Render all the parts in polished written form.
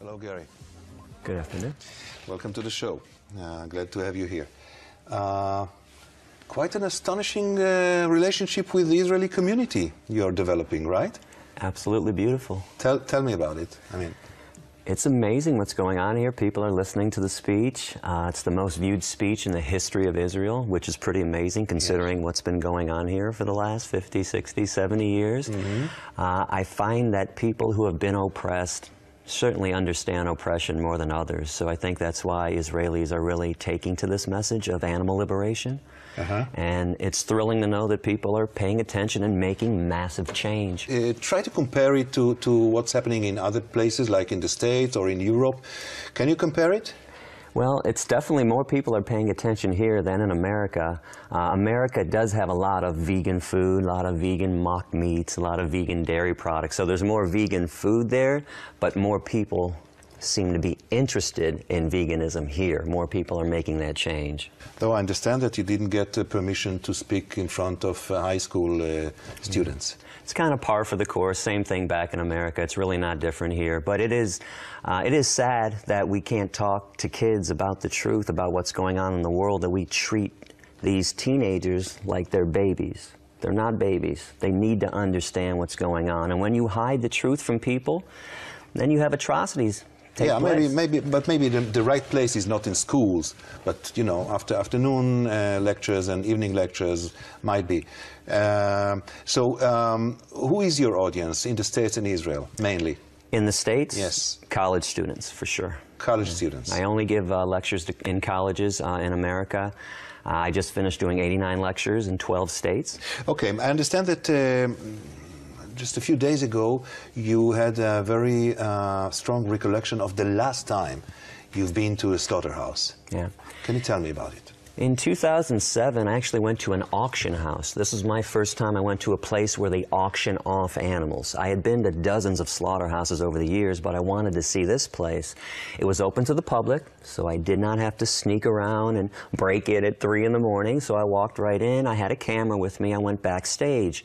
Hello, Gary. Good afternoon. Welcome to the show. Glad to have you here. Quite an astonishing relationship with the Israeli community you're developing, right? Absolutely beautiful. Tell me about it. It's amazing what's going on here. People are listening to the speech. It's the most viewed speech in the history of Israel, which is pretty amazing considering what's been going on here for the last 50, 60, 70 years. I find that people who have been oppressed certainly understand oppression more than others. So I think that's why Israelis are really taking to this message of animal liberation. And it's thrilling to know that people are paying attention and making massive change. Try to compare it to what's happening in other places, like in the States or in Europe. Can you compare it? Well, it's definitely more people are paying attention here than in America. America does have a lot of vegan food, a lot of vegan mock meats, a lot of vegan dairy products. So there's more vegan food there, but more people seem to be interested in veganism here. More people are making that change. Though I understand that you didn't get permission to speak in front of high school students. It's kind of par for the course, same thing back in America. It's really not different here. But it is sad that we can't talk to kids about the truth, about what's going on in the world, that we treat these teenagers like they're babies. They're not babies. They need to understand what's going on. And when you hide the truth from people, then you have atrocities. Maybe the right place is not in schools, but you know, after afternoon lectures and evening lectures might be. Who is your audience in the States and Israel mainly? In the States? Yes. College students, for sure. College students. I only give lectures in colleges in America. I just finished doing 89 lectures in 12 states. Okay, I understand that just a few days ago, you had a very strong recollection of the last time you've been to a slaughterhouse. Yeah. Can you tell me about it? In 2007, I actually went to an auction house. This was my first time I went to a place where they auction off animals. I had been to dozens of slaughterhouses over the years, but I wanted to see this place. It was open to the public, so I did not have to sneak around and break it at 3 in the morning, so I walked right in. I had a camera with me. I went backstage.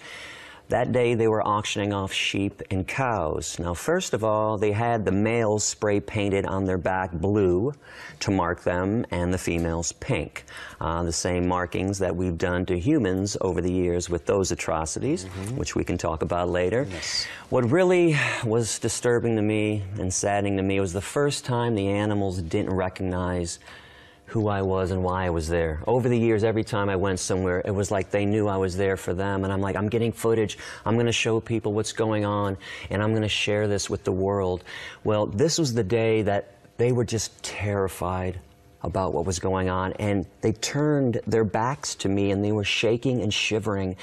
That day, they were auctioning off sheep and cows. Now, first of all, they had the males spray painted on their back blue to mark them, and the females pink. The same markings that we've done to humans over the years with those atrocities, which we can talk about later. Yes. What really was disturbing to me and saddening to me was the first time the animals didn't recognize who I was and why I was there. Over the years, every time I went somewhere, it was like they knew I was there for them, and I'm like, I'm getting footage, I'm going to show people what's going on, and I'm going to share this with the world. Well, this was the day that they were just terrified about what was going on, and they turned their backs to me, and they were shaking and shivering.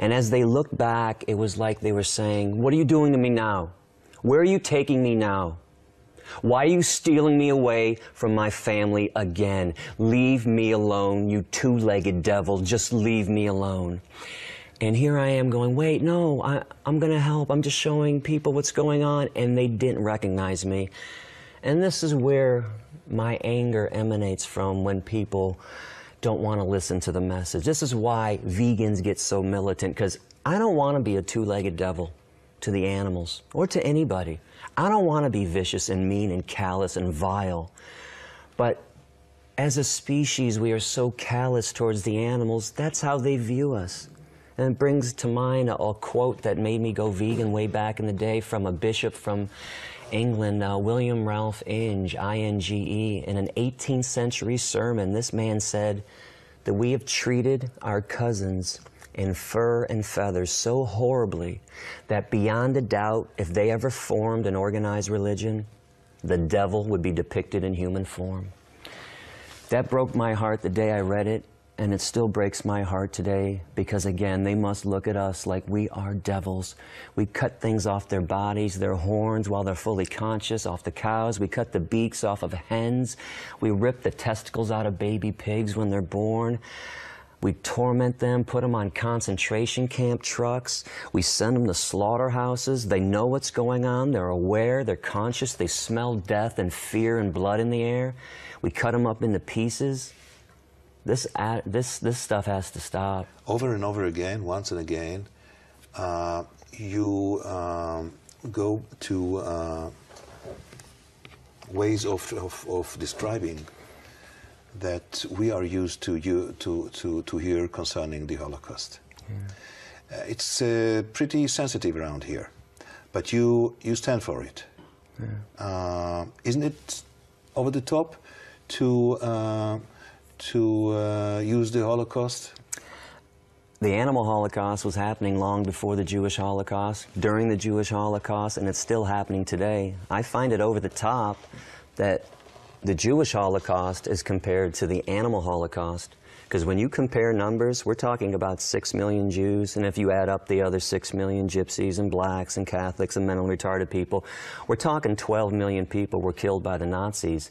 And as they looked back, it was like they were saying, what are you doing to me now? Where are you taking me now? Why are you stealing me away from my family again? Leave me alone, you two-legged devil. Just leave me alone. And here I am going, wait, no, I'm going to help. I'm just showing people what's going on. And they didn't recognize me. And this is where my anger emanates from when people don't want to listen to the message. This is why vegans get so militant, because I don't want to be a two-legged devil to the animals or to anybody. I don't want to be vicious and mean and callous and vile. But as a species, we are so callous towards the animals. That's how they view us. And it brings to mind a quote that made me go vegan way back in the day from a bishop from England, William Ralph Inge, I-N-G-E. In an 18th century sermon, this man said that we have treated our cousins in fur and feathers so horribly that beyond a doubt, if they ever formed an organized religion, the devil would be depicted in human form. That broke my heart the day I read it, and it still breaks my heart today because, again, they must look at us like we are devils. We cut things off their bodies, their horns while they're fully conscious, off the cows. We cut the beaks off of hens. We rip the testicles out of baby pigs when they're born. We torment them, put them on concentration camp trucks. We send them to slaughterhouses. They know what's going on. They're aware. They're conscious. They smell death and fear and blood in the air. We cut them up into pieces. This stuff has to stop. Over and over again, once and again, you go to ways of describing that we are used to hear concerning the Holocaust. Yeah. It's pretty sensitive around here, but you stand for it. Yeah. Isn't it over the top to use the Holocaust? The animal Holocaust was happening long before the Jewish Holocaust, during the Jewish Holocaust, and it's still happening today. I find it over the top that the Jewish Holocaust is compared to the animal Holocaust, because when you compare numbers, we're talking about 6 million Jews, and if you add up the other 6 million gypsies and blacks and Catholics and mentally retarded people, we're talking 12 million people were killed by the Nazis.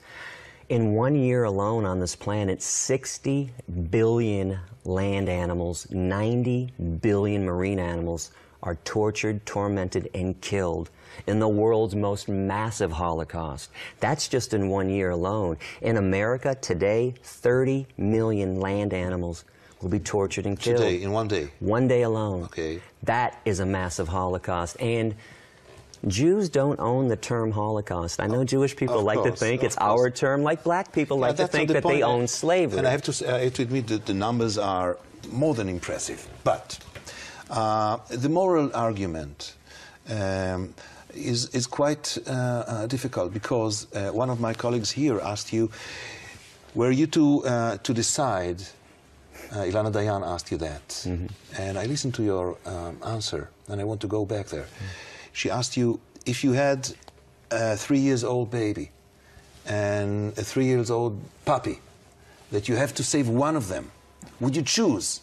In 1 year alone on this planet, 60 billion land animals, 90 billion marine animals are tortured, tormented, and killed in the world's most massive Holocaust. That's just in 1 year alone. In America today, 30 million land animals will be tortured and killed. Today, in 1 day? 1 day alone. Okay. That is a massive Holocaust. And Jews don't own the term Holocaust. I know Jewish people like to think it's our term, like black people like to think that they own slavery. And I have to admit that the numbers are more than impressive. But the moral argument is quite difficult, because one of my colleagues here asked you, were you to decide, Ilana Dayan asked you that, and I listened to your answer, and I want to go back there. She asked you, if you had a 3-year-old baby and a 3-year-old puppy, that you have to save one of them, would you choose?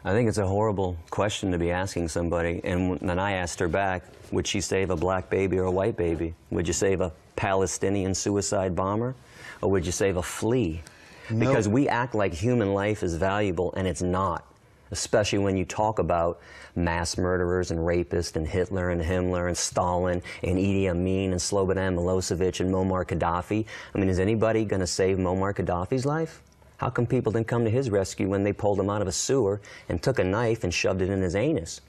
I think it's a horrible question to be asking somebody. And then I asked her back, would she save a black baby or a white baby? Would you save a Palestinian suicide bomber? Or would you save a flea? No. Because we act like human life is valuable, and it's not. Especially when you talk about mass murderers and rapists and Hitler and Himmler and Stalin and Idi Amin and Slobodan Milosevic and Muammar Gaddafi. I mean, is anybody going to save Muammar Gaddafi's life? How come people didn't come to his rescue when they pulled him out of a sewer and took a knife and shoved it in his anus?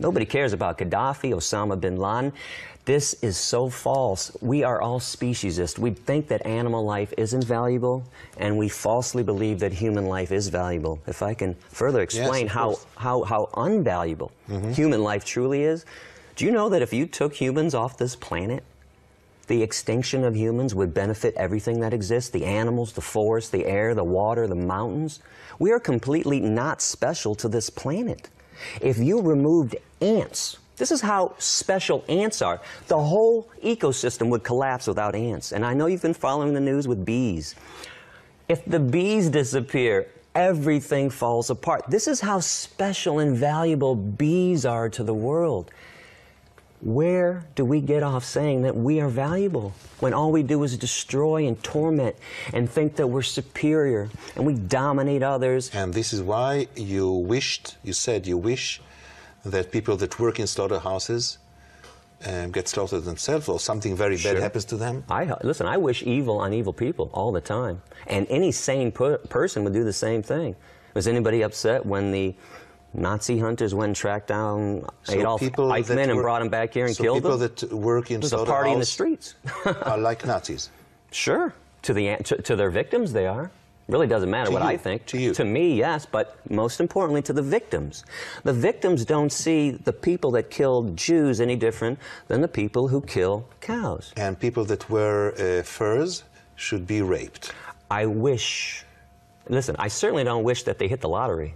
Nobody cares about Gaddafi, Osama bin Laden. This is so false. We are all speciesists. We think that animal life isn't valuable, and we falsely believe that human life is valuable. If I can further explain how unvaluable human life truly is, do you know that if you took humans off this planet, the extinction of humans would benefit everything that exists, the animals, the forests, the air, the water, the mountains? We are completely not special to this planet. If you removed ants, this is how special ants are. The whole ecosystem would collapse without ants. And I know you've been following the news with bees. If the bees disappear, everything falls apart. This is how special and valuable bees are to the world. Where do we get off saying that we are valuable when all we do is destroy and torment and think that we're superior and we dominate others? And this is why you said you wish that people that work in slaughterhouses get slaughtered themselves, or something very bad happens to them? Listen, I wish evil on evil people all the time. And any sane person would do the same thing. Was anybody upset when the Nazi hunters went and tracked down Adolf Eichmann and brought him back here and killed him? So people that work in slaughterhouses, there's a party in the streets. are like Nazis? Sure. To their victims, they are. Really doesn't matter what I think. To you. To me, yes, but most importantly to the victims. The victims don't see the people that killed Jews any different than the people who kill cows. And people that wear furs should be raped. Listen, I certainly don't wish that they hit the lottery.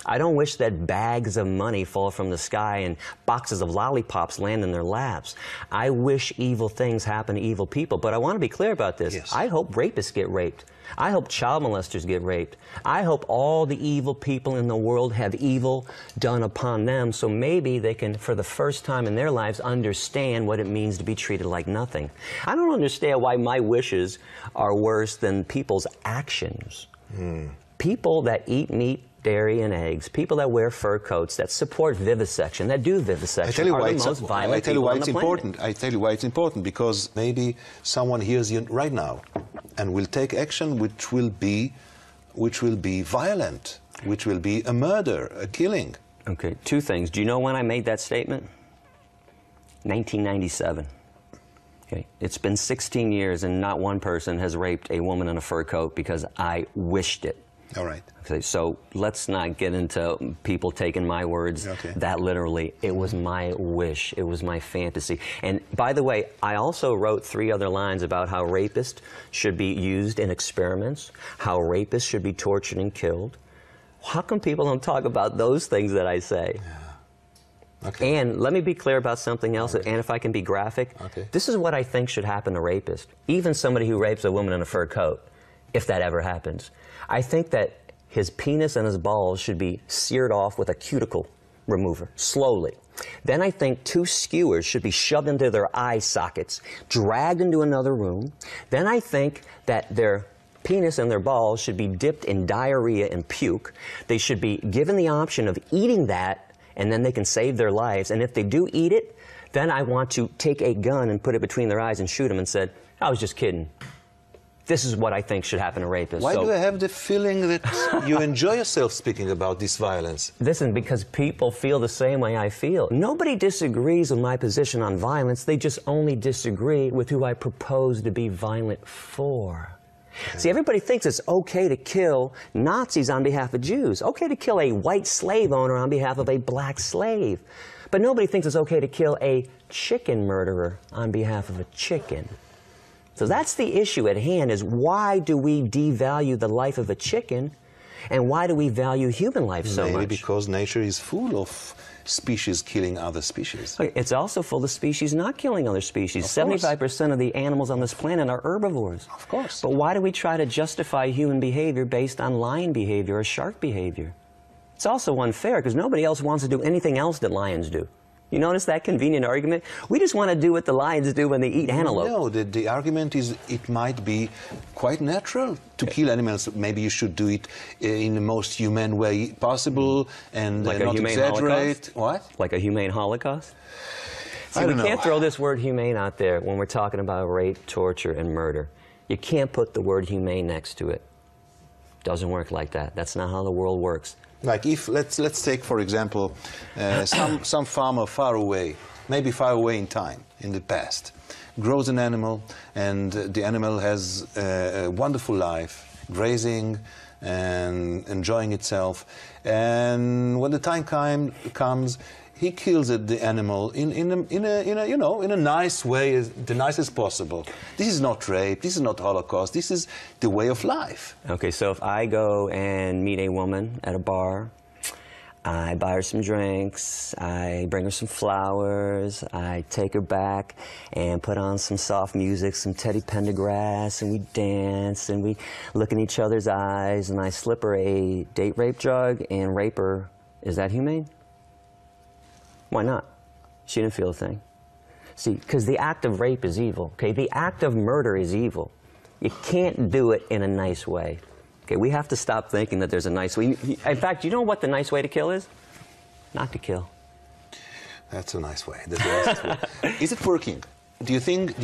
I don't wish that bags of money fall from the sky and boxes of lollipops land in their laps. I wish evil things happen to evil people, but I want to be clear about this. Yes. I hope rapists get raped. I hope child molesters get raped. I hope all the evil people in the world have evil done upon them, so maybe they can, for the first time in their lives, understand what it means to be treated like nothing. I don't understand why my wishes are worse than people's actions. People that eat meat, dairy, and eggs, people that wear fur coats, that support vivisection, that do vivisection, are the most violent people on the planet. I tell you why it's important, because maybe someone hears you right now and will take action which will be violent, which will be a murder, a killing. Okay, two things. Do you know when I made that statement? 1997. Okay. It's been 16 years and not one person has raped a woman in a fur coat because I wished it. All right. Okay, so let's not get into people taking my words that literally. It was my wish. It was my fantasy. And by the way, I also wrote 3 other lines about how rapists should be used in experiments, how rapists should be tortured and killed. How come people don't talk about those things that I say? Yeah. Okay. And let me be clear about something else, and if I can be graphic, this is what I think should happen to rapists, even somebody who rapes a woman in a fur coat, if that ever happens. I think that his penis and his balls should be seared off with a cuticle remover, slowly. Then I think 2 skewers should be shoved into their eye sockets, dragged into another room. Then I think that their penis and their balls should be dipped in diarrhea and puke. They should be given the option of eating that, and then they can save their lives. And if they do eat it, then I want to take a gun and put it between their eyes and shoot them and said, I was just kidding. This is what I think should happen to rapists. Why do I have the feeling that you enjoy yourself speaking about this violence? Listen, because people feel the same way I feel. Nobody disagrees with my position on violence. They just only disagree with who I propose to be violent for. See, everybody thinks it's okay to kill Nazis on behalf of Jews, okay to kill a white slave owner on behalf of a black slave. But nobody thinks it's okay to kill a chicken murderer on behalf of a chicken. So that's the issue at hand, is why do we devalue the life of a chicken, and why do we value human life so much? Maybe because nature is full of species killing other species. It's also full of species not killing other species. 75% of the animals on this planet are herbivores. Of course. But why do we try to justify human behavior based on lion behavior or shark behavior? It's also unfair because nobody else wants to do anything else that lions do. You notice that convenient argument? We just want to do what the lions do when they eat antelope. No, the argument is it might be quite natural to kill animals. Maybe you should do it in the most humane way possible and like not exaggerate. Holocaust? What? Like a humane Holocaust? See, we can't throw this word humane out there when we're talking about rape, torture, and murder. You can't put the word humane next to it. Doesn't work like that. That's not how the world works. Like if, let's take, for example, some farmer far away, maybe far away in time, in the past, grows an animal, and the animal has a wonderful life, grazing and enjoying itself. And when the time comes, he kills the animal in a nice way, the nicest possible. This is not rape. This is not Holocaust. This is the way of life. Okay, so if I go and meet a woman at a bar, I buy her some drinks, I bring her some flowers, I take her back and put on some soft music, some Teddy Pendergrass, and we dance and we look in each other's eyes, and I slip her a date rape drug and rape her. Is that humane? Why not? She didn't feel a thing. See, because the act of rape is evil, okay? The act of murder is evil. You can't do it in a nice way. Okay, we have to stop thinking that there's a nice way. In fact, you know what the nice way to kill is? Not to kill. That's a nice way. That's the nicest way. Is it working? Do you think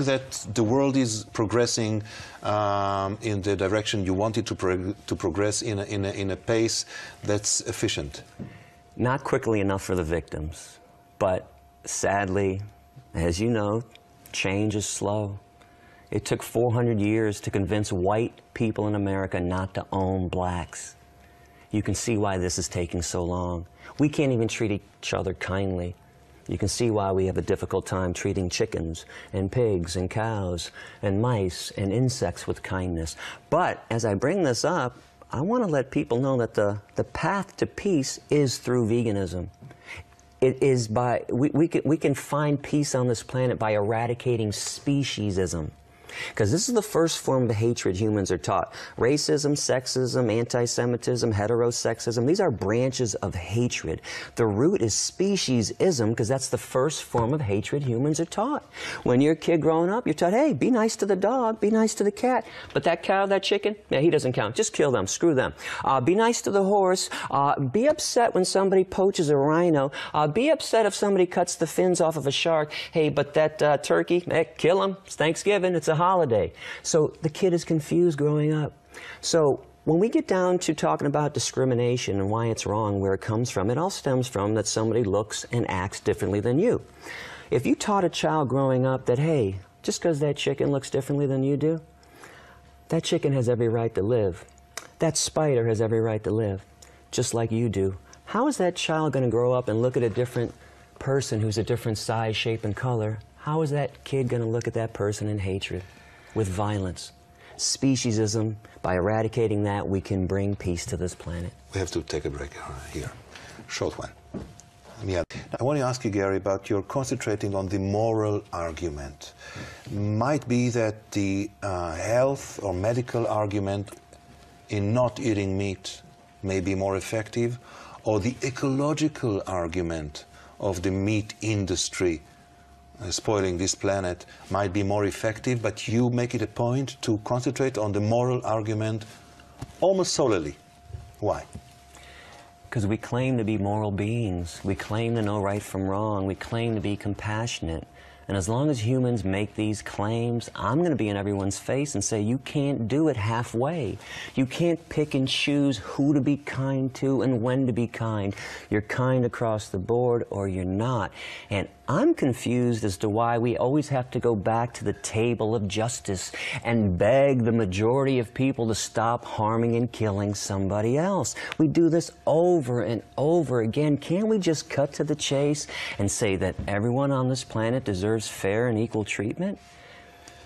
that the world is progressing in the direction you want it to progress in a pace that's efficient? Not quickly enough for the victims, but sadly, as you know, change is slow. It took 400 years to convince white people in America not to own blacks. You can see why this is taking so long. We can't even treat each other kindly. You can see why we have a difficult time treating chickens and pigs and cows and mice and insects with kindness. But as I bring this up, I want to let people know that the path to peace is through veganism. It is by, we can find peace on this planet by eradicating speciesism. Because this is the first form of hatred humans are taught. Racism, sexism, anti-Semitism, heterosexism, these are branches of hatred. The root is speciesism, because that's the first form of hatred humans are taught. When you're a kid growing up, you're taught, hey, be nice to the dog, be nice to the cat. But that cow, that chicken, yeah, he doesn't count. Just kill them, screw them. Be nice to the horse. Be upset when somebody poaches a rhino. Be upset if somebody cuts the fins off of a shark. Hey, but that turkey, kill him. It's Thanksgiving. It's a holiday. So the kid is confused growing up. So when we get down to talking about discrimination and why it's wrong, where it comes from, it all stems from that somebody looks and acts differently than you. If you taught a child growing up that, hey, Just because that chicken looks differently than you do, that chicken has every right to live. That spider has every right to live, just like you do. How is that child going to grow up and look at a different person who's a different size, shape, and color? How is that kid going to look at that person in hatred, with violence? Speciesism, by eradicating that, we can bring peace to this planet. We have to take a break here. Short one. Yeah. I want to ask you, Gary, about your concentrating on the moral argument. Might be that the health or medical argument in not eating meat may be more effective, or the ecological argument of the meat industry spoiling this planet might be more effective, but you make it a point to concentrate on the moral argument almost solely. Why? Because we claim to be moral beings. We claim to know right from wrong. We claim to be compassionate. And as long as humans make these claims, I'm going to be in everyone's face and say, you can't do it halfway. You can't pick and choose who to be kind to and when to be kind. You're kind across the board or you're not. And I'm confused as to why we always have to go back to the table of justice and beg the majority of people to stop harming and killing somebody else. We do this over and over again. Can't we just cut to the chase and say that everyone on this planet deserves fair and equal treatment?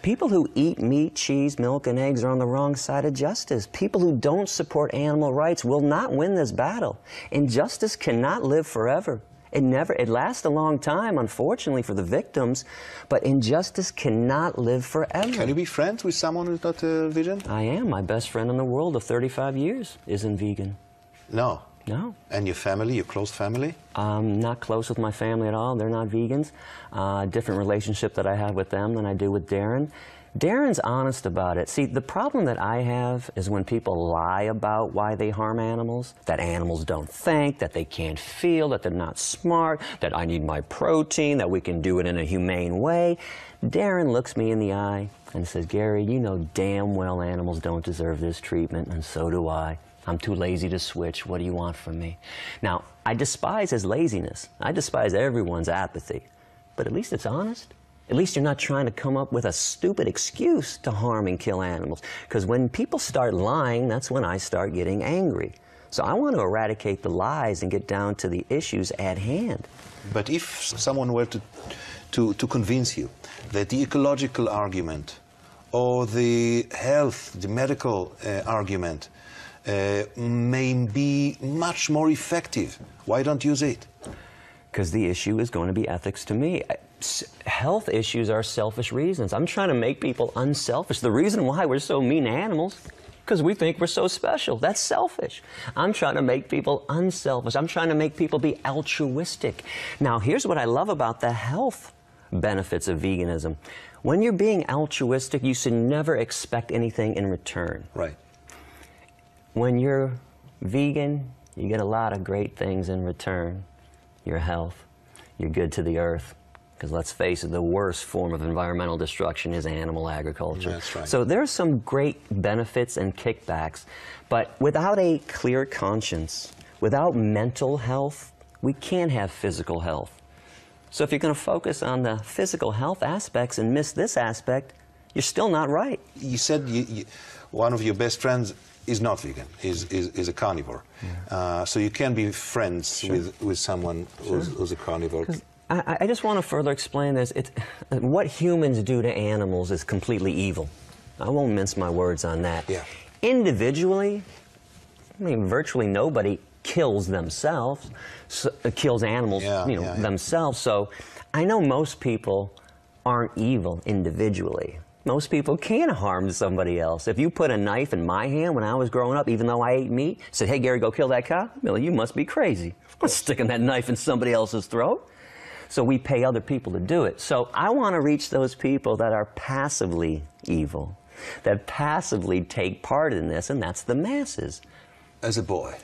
People who eat meat, cheese, milk, and eggs are on the wrong side of justice. People who don't support animal rights will not win this battle. Injustice cannot live forever. It lasts a long time, unfortunately, for the victims, but injustice cannot live forever. Can you be friends with someone who's not vegan? I am. My best friend in the world of 35 years isn't vegan. No. No. And your family, your close family? I'm not close with my family at all. They're not vegans. Different relationship that I have with them than I do with Darren. Darren's honest about it. See, the problem that I have is when people lie about why they harm animals, that animals don't think, that they can't feel, that they're not smart, that I need my protein, that we can do it in a humane way. Darren looks me in the eye and says, Gary, you know damn well animals don't deserve this treatment, and so do I. I'm too lazy to switch. What do you want from me? Now, I despise his laziness. I despise everyone's apathy. But at least it's honest. At least you're not trying to come up with a stupid excuse to harm and kill animals. Because when people start lying, that's when I start getting angry. So I want to eradicate the lies and get down to the issues at hand. But if someone were to convince you that the ecological argument or the health, the medical argument may be much more effective, why don't use it? Because the issue is going to be ethics to me. Health issues are selfish reasons. I'm trying to make people unselfish. The reason why we're so mean to animals, because we think we're so special. That's selfish. I'm trying to make people unselfish. I'm trying to make people be altruistic. Now, here's what I love about the health benefits of veganism. When you're being altruistic, you should never expect anything in return. Right. When you're vegan, you get a lot of great things in return. Your health, you're good to the earth. Because let's face it, the worst form of environmental destruction is animal agriculture. That's right. So there are some great benefits and kickbacks, but without a clear conscience, without mental health, we can't have physical health. So if you're going to focus on the physical health aspects and miss this aspect, you're still not right. You said one of your best friends is not vegan, is a carnivore. Yeah. So you can be friends with someone who's a carnivore. I just want to further explain this. What humans do to animals is completely evil. I won't mince my words on that. Yeah. Individually, I mean, virtually nobody kills themselves, kills animals themselves. So I know most people aren't evil individually. Most people can harm somebody else. If you put a knife in my hand when I was growing up, even though I ate meat, said, hey, Gary, go kill that cow, Billy, you must be crazy. I'm sticking that knife in somebody else's throat. So we pay other people to do it. So I want to reach those people that are passively evil, that passively take part in this, and that's the masses. As a boy,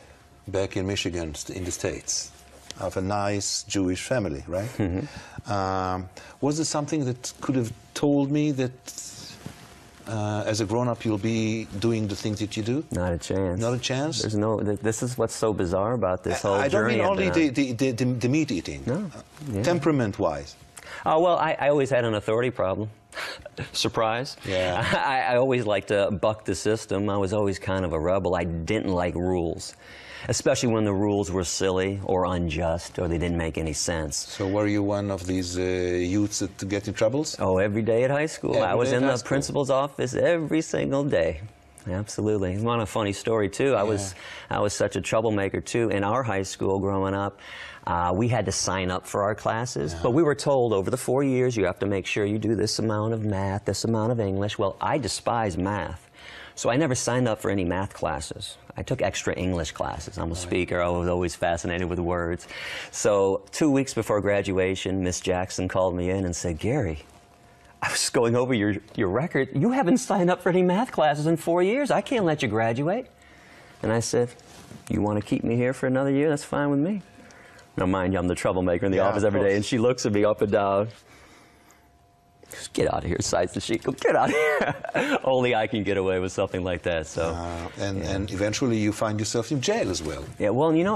back in Michigan, in the States, of a nice Jewish family, right? Mm-hmm. Was there something that could have told me that as a grown-up you'll be doing the things that you do? Not a chance. Not a chance? There's no. This is what's so bizarre about this whole I don't journey. mean only the meat eating. No. Temperament-wise. Well, I always had an authority problem. Surprise. Yeah. I always liked to buck the system. I was always kind of a rebel. I didn't like rules, especially when the rules were silly or unjust or they didn't make any sense. So were you one of these youths that get in troubles? Oh, every day at high school. I was in the principal's office every single day. Absolutely. It's one a funny story too. I was such a troublemaker too. In our high school growing up, we had to sign up for our classes, but we were told over the 4 years you have to make sure you do this amount of math, this amount of English. Well, I despise math, so I never signed up for any math classes. I took extra English classes. I'm a speaker. I was always fascinated with words. So 2 weeks before graduation, Miss Jackson called me in and said, "Gary, I was going over your record. You haven't signed up for any math classes in 4 years. I can't let you graduate." And I said, "You want to keep me here for another year? That's fine with me." Now, mind you, I'm the troublemaker in the office every day, and she looks at me up and down. "Get out of here," sighs the sheet. "Get out of here." Only I can get away with something like that. So, and eventually you find yourself in jail as well. Yeah, well, you know,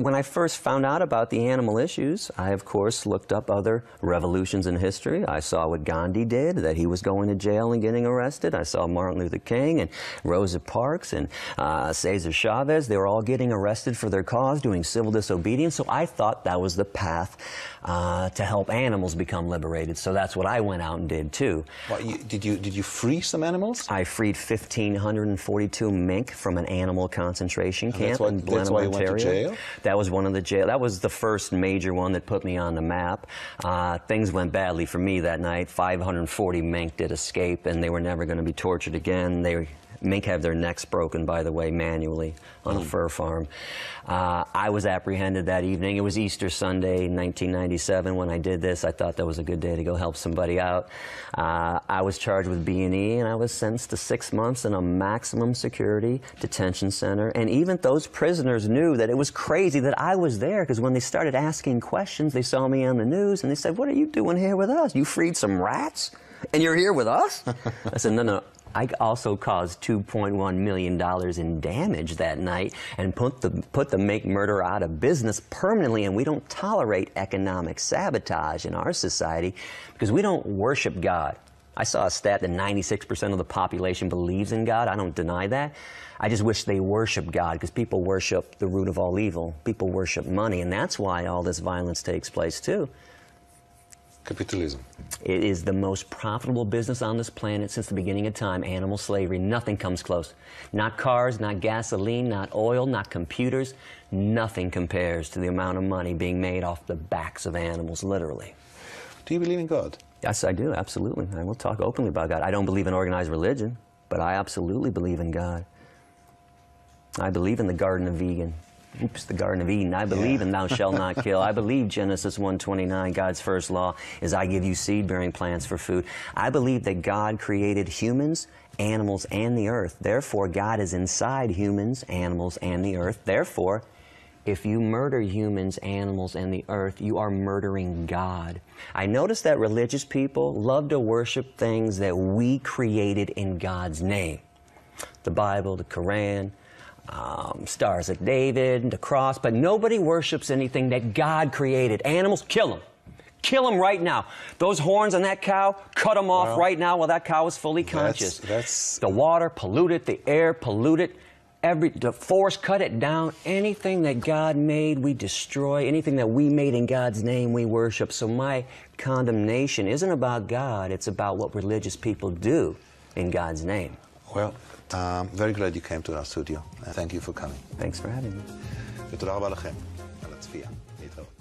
when I first found out about the animal issues, I, of course, looked up other revolutions in history. I saw what Gandhi did, that he was going to jail and getting arrested. I saw Martin Luther King and Rosa Parks and Cesar Chavez. They were all getting arrested for their cause, doing civil disobedience. So I thought that was the path to help animals become liberated. So that's what I went out and did too. Well, did you free some animals? I freed 1,542 mink from an animal concentration camp in Blenheim, that's why you Ontario. went to jail? That was one of the jail. That was the first major one that put me on the map. Things went badly for me that night. 540 mink did escape, and they were never going to be tortured again. Mink have their necks broken, by the way, manually on a fur farm. I was apprehended that evening. It was Easter Sunday, 1997, when I did this. I thought that was a good day to go help somebody out. I was charged with B&E, and I was sentenced to 6 months in a maximum security detention center. And even those prisoners knew that it was crazy that I was there, because when they started asking questions, they saw me on the news, and they said, "What are you doing here with us? You freed some rats, and you're here with us?" I said, no. I also caused $2.1 million in damage that night and put the mink murder out of business permanently, and we don't tolerate economic sabotage in our society because we don't worship God. I saw a stat that 96% of the population believes in God. I don't deny that. I just wish they worship God, because people worship the root of all evil. People worship money, and that's why all this violence takes place too. Capitalism. It is the most profitable business on this planet since the beginning of time, animal slavery. Nothing comes close. Not cars, not gasoline, not oil, not computers. Nothing compares to the amount of money being made off the backs of animals, literally. Do you believe in God? Yes, I do, absolutely. I will talk openly about God. I don't believe in organized religion, but I absolutely believe in God. I believe in the Garden of Eden. The Garden of Eden. I believe in thou shalt not kill. I believe Genesis 1:29, God's first law is I give you seed-bearing plants for food. I believe that God created humans, animals, and the earth. Therefore, God is inside humans, animals, and the earth. Therefore, if you murder humans, animals, and the earth, you are murdering God. I notice that religious people love to worship things that we created in God's name. The Bible, the Quran, Stars of David, the cross, but nobody worships anything that God created. Animals, kill them. Kill them right now. Those horns on that cow, cut them off right now while that cow is fully conscious. The water, pollute it. The air, pollute it. The forest, cut it down. Anything that God made, we destroy. Anything that we made in God's name, we worship. So my condemnation isn't about God. It's about what religious people do in God's name. Well, very glad you came to our studio. Thank you for coming. Thanks for having me. ותודה רבה לכם על הצפייה. להתראות.